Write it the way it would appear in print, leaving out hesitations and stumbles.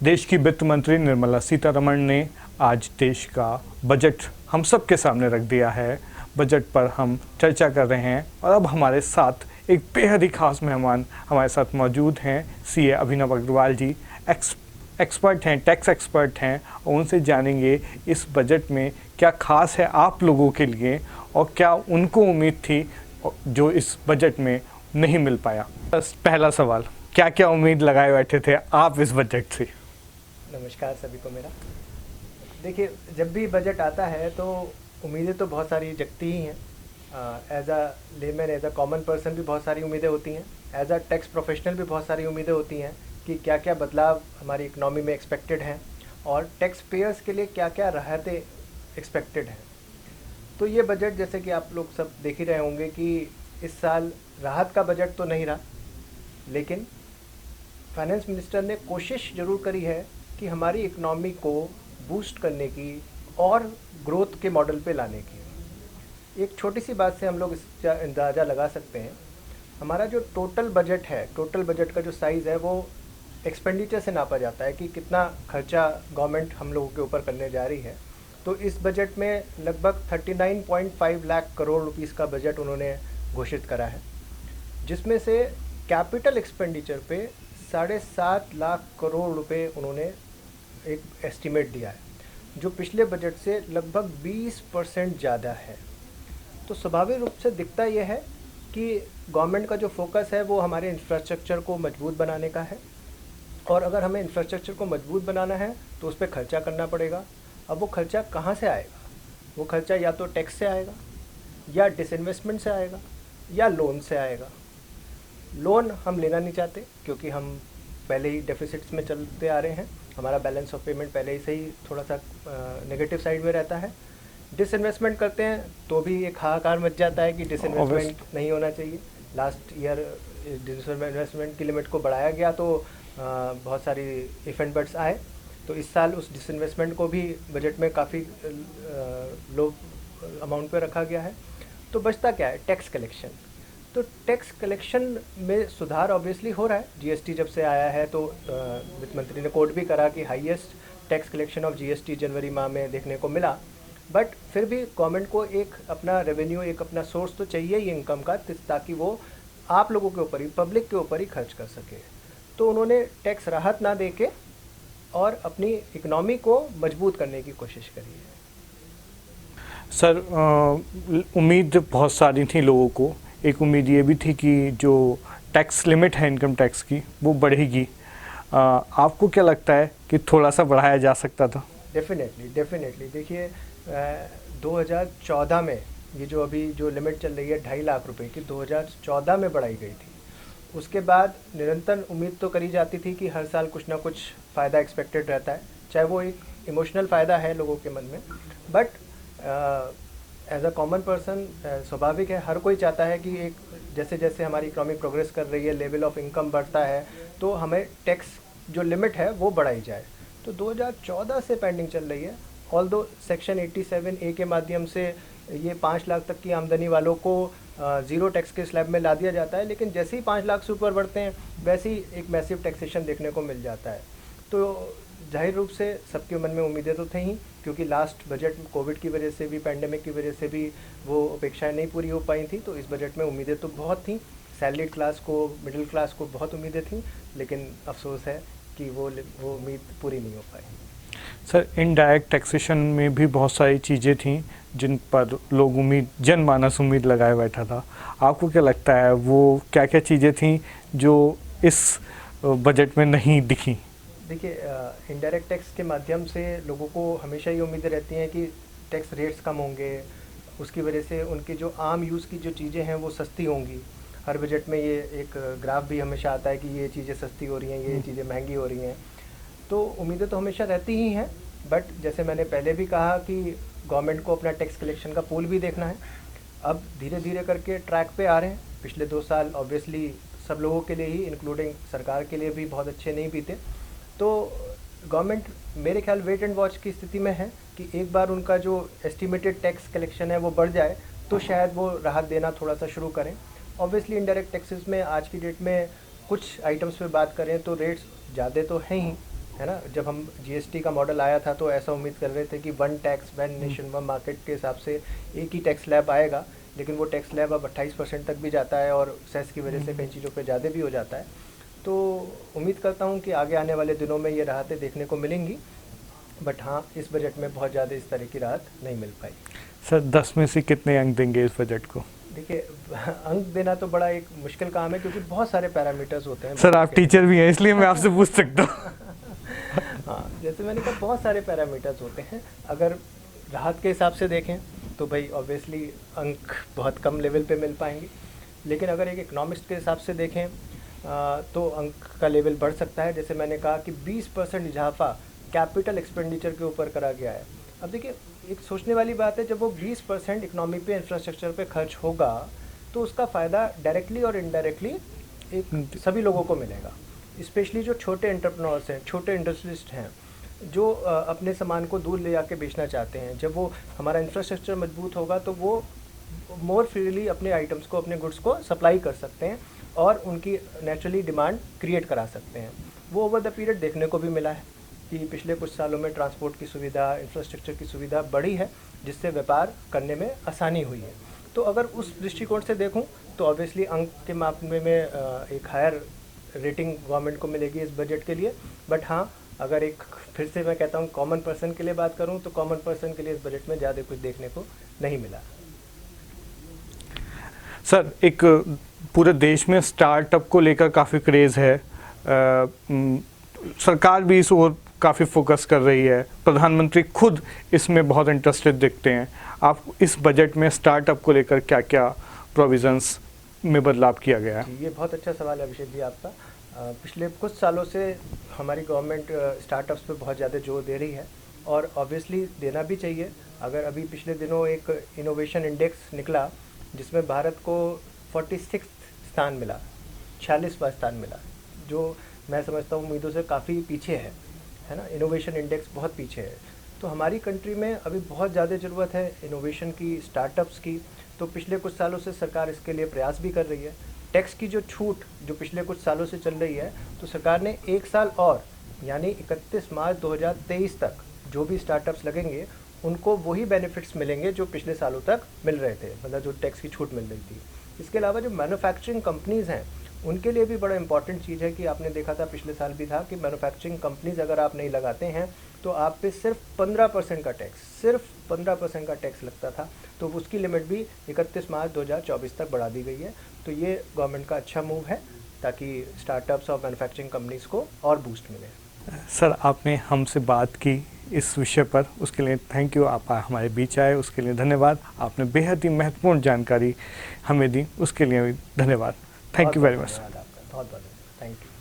देश की वित्त मंत्री निर्मला सीतारमण ने आज देश का बजट हम सब के सामने रख दिया है। बजट पर हम चर्चा कर रहे हैं और अब हमारे साथ एक बेहद ही खास मेहमान हमारे साथ मौजूद हैं। सीए अभिनव अग्रवाल जी एक्सपर्ट हैं, टैक्स एक्सपर्ट हैं और उनसे जानेंगे इस बजट में क्या खास है आप लोगों के लिए और क्या उनको उम्मीद थी जो इस बजट में नहीं मिल पाया। बस पहला सवाल, क्या क्या उम्मीद लगाए बैठे थे आप इस बजट से? नमस्कार सभी को मेरा। देखिए, जब भी बजट आता है तो उम्मीदें तो बहुत सारी जगती ही हैं। As a layman, as a common person भी बहुत सारी उम्मीदें होती हैं। एज अ टैक्स प्रोफेशनल भी बहुत सारी उम्मीदें होती हैं कि क्या क्या बदलाव हमारी इकनॉमी में एक्सपेक्टेड हैं और टैक्स पेयर्स के लिए क्या क्या राहतें एक्सपेक्टेड हैं। तो ये बजट, जैसे कि आप लोग सब देख ही रहे होंगे कि इस साल राहत का बजट तो नहीं रहा, लेकिन फाइनेंस मिनिस्टर ने कोशिश ज़रूर करी है कि हमारी इकनॉमी को बूस्ट करने की और ग्रोथ के मॉडल पे लाने की। एक छोटी सी बात से हम लोग इसका अंदाज़ा लगा सकते हैं। हमारा जो टोटल बजट है, टोटल बजट का जो साइज़ है वो एक्सपेंडिचर से नापा जाता है कि कितना खर्चा गवर्नमेंट हम लोगों के ऊपर करने जा रही है। तो इस बजट में लगभग 39.5 लाख करोड़ रुपीस का बजट उन्होंने घोषित करा है, जिसमें से कैपिटल एक्सपेंडिचर पे 7.5 लाख करोड़ रुपए उन्होंने एक एस्टीमेट दिया है, जो पिछले बजट से लगभग 20% ज़्यादा है। तो स्वाभाविक रूप से दिखता यह है कि गवर्नमेंट का जो फोकस है वो हमारे इंफ्रास्ट्रक्चर को मजबूत बनाने का है, और अगर हमें इंफ्रास्ट्रक्चर को मजबूत बनाना है तो उस पर खर्चा करना पड़ेगा। अब वो खर्चा कहाँ से आएगा? वो खर्चा या तो टैक्स से आएगा, या डिसइन्वेस्टमेंट से आएगा, या लोन से आएगा। लोन हम लेना नहीं चाहते क्योंकि हम पहले ही डेफिसिट्स में चलते आ रहे हैं। हमारा बैलेंस ऑफ पेमेंट पहले ही से ही थोड़ा सा नेगेटिव साइड में रहता है। डिसइन्वेस्टमेंट करते हैं तो भी एक हाहाकार मच जाता है कि डिसइन्वेस्टमेंट नहीं होना चाहिए। लास्ट ईयर डिसइन्वेस्टमेंट की लिमिट को बढ़ाया गया तो बहुत सारी इफ एंड बट्स आए। तो इस साल उस डिसइन्वेस्टमेंट को भी बजट में काफ़ी लो अमाउंट पे रखा गया है। तो बचता क्या है? Tax collection. तो टैक्स कलेक्शन में सुधार ऑब्वियसली हो रहा है। जीएसटी जब से आया है तो वित्त मंत्री ने कोट भी करा कि highest tax collection of GST जनवरी माह में देखने को मिला। बट फिर भी गवर्नमेंट को एक अपना रेवेन्यू, एक अपना सोर्स तो चाहिए ही इनकम का, ताकि वो आप लोगों के ऊपर ही, पब्लिक के ऊपर ही खर्च कर सके। तो उन्होंने टैक्स राहत ना दे के और अपनी इकनॉमी को मजबूत करने की कोशिश करी है। सर, उम्मीद बहुत सारी थी लोगों को। एक उम्मीद ये भी थी कि जो टैक्स लिमिट है इनकम टैक्स की वो बढ़ेगी। आपको क्या लगता है कि थोड़ा सा बढ़ाया जा सकता था? डेफिनेटली देखिए, 2014 में ये जो अभी जो लिमिट चल रही है 2.5 लाख रुपए की, 2014 में बढ़ाई गई थी। उसके बाद निरंतर उम्मीद तो करी जाती थी कि हर साल कुछ ना कुछ फ़ायदा एक्सपेक्टेड रहता है, चाहे वो एक इमोशनल फ़ायदा है लोगों के मन में। But as a common person स्वाभाविक है, हर कोई चाहता है कि एक जैसे जैसे हमारी इकोनॉमी प्रोग्रेस कर रही है, लेवल ऑफ इनकम बढ़ता है, तो हमें टैक्स जो लिमिट है वो बढ़ाई जाए। तो 2014 से पेंडिंग चल रही है। ऑल्दो सेक्शन 87A के माध्यम से ये 5 लाख तक की आमदनी वालों को ज़ीरो टैक्स के स्लैब में ला दिया जाता है, लेकिन जैसे ही 5 लाख से ऊपर बढ़ते हैं वैसे ही एक मैसिव टैक्सेशन देखने को मिल जाता है। तो जाहिर रूप से सबके मन में उम्मीदें तो थी ही, क्योंकि लास्ट बजट में कोविड की वजह से भी, पैंडेमिक की वजह से भी वो अपेक्षाएं नहीं पूरी हो पाई थी। तो इस बजट में उम्मीदें तो बहुत थी, सैलरीड क्लास को, मिडिल क्लास को बहुत उम्मीदें थी, लेकिन अफसोस है कि वो उम्मीद पूरी नहीं हो पाई। सर, इनडायरेक्ट टैक्सेशन में भी बहुत सारी चीज़ें थीं जिन पर लोग जनमानस उम्मीद लगाए बैठा था। आपको क्या लगता है वो क्या क्या चीज़ें थीं जो इस बजट में नहीं दिखी? देखिए, इनडायरेक्ट टैक्स के माध्यम से लोगों को हमेशा ये उम्मीदें रहती हैं कि टैक्स रेट्स कम होंगे, उसकी वजह से उनकी जो आम यूज़ की जो चीज़ें हैं वो सस्ती होंगी। हर बजट में ये एक ग्राफ भी हमेशा आता है कि ये चीज़ें सस्ती हो रही हैं, ये चीज़ें महंगी हो रही हैं। तो उम्मीदें तो हमेशा रहती ही हैं, बट जैसे मैंने पहले भी कहा कि गवर्नमेंट को अपना टैक्स कलेक्शन का पूल भी देखना है। अब धीरे धीरे करके ट्रैक पे आ रहे हैं। पिछले 2 साल ऑब्वियसली सब लोगों के लिए ही, इंक्लूडिंग सरकार के लिए भी, बहुत अच्छे नहीं बीते। तो गवर्नमेंट मेरे ख्याल वेट एंड वॉच की स्थिति में है कि एक बार उनका जो एस्टिमेटेड टैक्स कलेक्शन है वो बढ़ जाए तो शायद वो राहत देना थोड़ा सा शुरू करें। ऑब्वियसली इनडायरेक्ट टैक्सेस में आज की डेट में कुछ आइटम्स पे बात करें तो रेट्स ज़्यादा तो हैं ही, है ना। जब हम जीएसटी का मॉडल आया था तो ऐसा उम्मीद कर रहे थे कि one tax one nation one market के हिसाब से एक ही टैक्स स्लैब आएगा, लेकिन वो टैक्स स्लैब अब 28% तक भी जाता है और सेस की वजह से कई चीज़ों पे ज़्यादा भी हो जाता है। तो उम्मीद करता हूँ कि आगे आने वाले दिनों में ये राहतें देखने को मिलेंगी, बट हाँ, इस बजट में बहुत ज़्यादा इस तरह की राहत नहीं मिल पाई। सर 10 में से कितने अंक देंगे इस बजट को? देखिए, अंक देना तो बड़ा एक मुश्किल काम है क्योंकि बहुत सारे पैरामीटर्स होते हैं। सर आप टीचर भी हैं इसलिए मैं आपसे पूछ सकता हूँ। हाँ, जैसे मैंने कहा बहुत सारे पैरामीटर्स होते हैं। अगर राहत के हिसाब से देखें तो भाई ऑब्वियसली अंक बहुत कम लेवल पे मिल पाएंगे, लेकिन अगर एक इकोनॉमिस्ट के हिसाब से देखें तो अंक का लेवल बढ़ सकता है। जैसे मैंने कहा कि 20% इजाफा कैपिटल एक्सपेंडिचर के ऊपर करा गया है। अब देखिए, एक सोचने वाली बात है, जब वो 20% इकोनॉमी पे, इंफ्रास्ट्रक्चर पे खर्च होगा तो उसका फ़ायदा डायरेक्टली और इनडायरेक्टली एक सभी लोगों को मिलेगा। स्पेशली जो छोटे एंटरप्रेन्योर्स हैं, छोटे इंडस्ट्रिस्ट हैं, जो अपने सामान को दूर ले जाके बेचना चाहते हैं, जब वो हमारा इंफ्रास्ट्रक्चर मजबूत होगा तो वो मोर फ्रीली अपने आइटम्स को, अपने गुड्स को सप्लाई कर सकते हैं और उनकी नेचुरली डिमांड क्रिएट करा सकते हैं। वो ओवर द पीरियड देखने को भी मिला है कि पिछले कुछ सालों में ट्रांसपोर्ट की सुविधा, इंफ्रास्ट्रक्चर की सुविधा बढ़ी है, जिससे व्यापार करने में आसानी हुई है। तो अगर उस दृष्टिकोण से देखूं तो ऑब्वियसली अंक के मामले में एक हायर रेटिंग गवर्नमेंट को मिलेगी इस बजट के लिए। बट हाँ, अगर एक फिर से मैं कहता हूँ कॉमन पर्सन के लिए बात करूँ तो कॉमन पर्सन के लिए इस बजट में ज़्यादा कुछ देखने को नहीं मिला। सर एक पूरे देश में स्टार्टअप को लेकर काफ़ी क्रेज़ है, सरकार भी इस ओर काफ़ी फोकस कर रही है, प्रधानमंत्री खुद इसमें बहुत इंटरेस्टेड दिखते हैं। आप इस बजट में स्टार्टअप को लेकर क्या क्या प्रोविजंस में बदलाव किया गया है? ये बहुत अच्छा सवाल है अभिषेक जी आपका। पिछले कुछ सालों से हमारी गवर्नमेंट स्टार्टअप्स पे बहुत ज़्यादा जोर दे रही है और ऑब्वियसली देना भी चाहिए। अगर अभी पिछले दिनों एक इनोवेशन इंडेक्स निकला जिसमें भारत को 46वां स्थान मिला, 46वां स्थान मिला, जो मैं समझता हूँ उम्मीदों से काफ़ी पीछे है ना। इनोवेशन इंडेक्स बहुत पीछे है, तो हमारी कंट्री में अभी बहुत ज़्यादा ज़रूरत है इनोवेशन की, स्टार्टअप्स की। तो पिछले कुछ सालों से सरकार इसके लिए प्रयास भी कर रही है। टैक्स की जो छूट जो पिछले कुछ सालों से चल रही है, तो सरकार ने एक साल और यानी 31 मार्च 2023 तक जो भी स्टार्टअप्स लगेंगे उनको वही बेनिफिट्स मिलेंगे जो पिछले सालों तक मिल रहे थे, मतलब जो टैक्स की छूट मिल रही थी। इसके अलावा जो मैन्युफैक्चरिंग कंपनीज़ हैं उनके लिए भी बड़ा इंपॉर्टेंट चीज़ है कि आपने देखा था पिछले साल भी था कि मैन्युफैक्चरिंग कंपनीज़ अगर आप नहीं लगाते हैं तो आप पे सिर्फ 15% का टैक्स, सिर्फ 15% का टैक्स लगता था। तो उसकी लिमिट भी 31 मार्च 2024 तक बढ़ा दी गई है। तो ये गवर्नमेंट का अच्छा मूव है ताकि स्टार्टअप्स और मैन्युफैक्चरिंग कंपनीज़ को और बूस्ट मिले। सर आपने हमसे बात की इस विषय पर, उसके लिए थैंक यू। आप हमारे बीच आए उसके लिए धन्यवाद। आपने बेहद ही महत्वपूर्ण जानकारी हमें दी, उसके लिए भी धन्यवाद। Thank you very much. बहुत बहुत थैंक यू।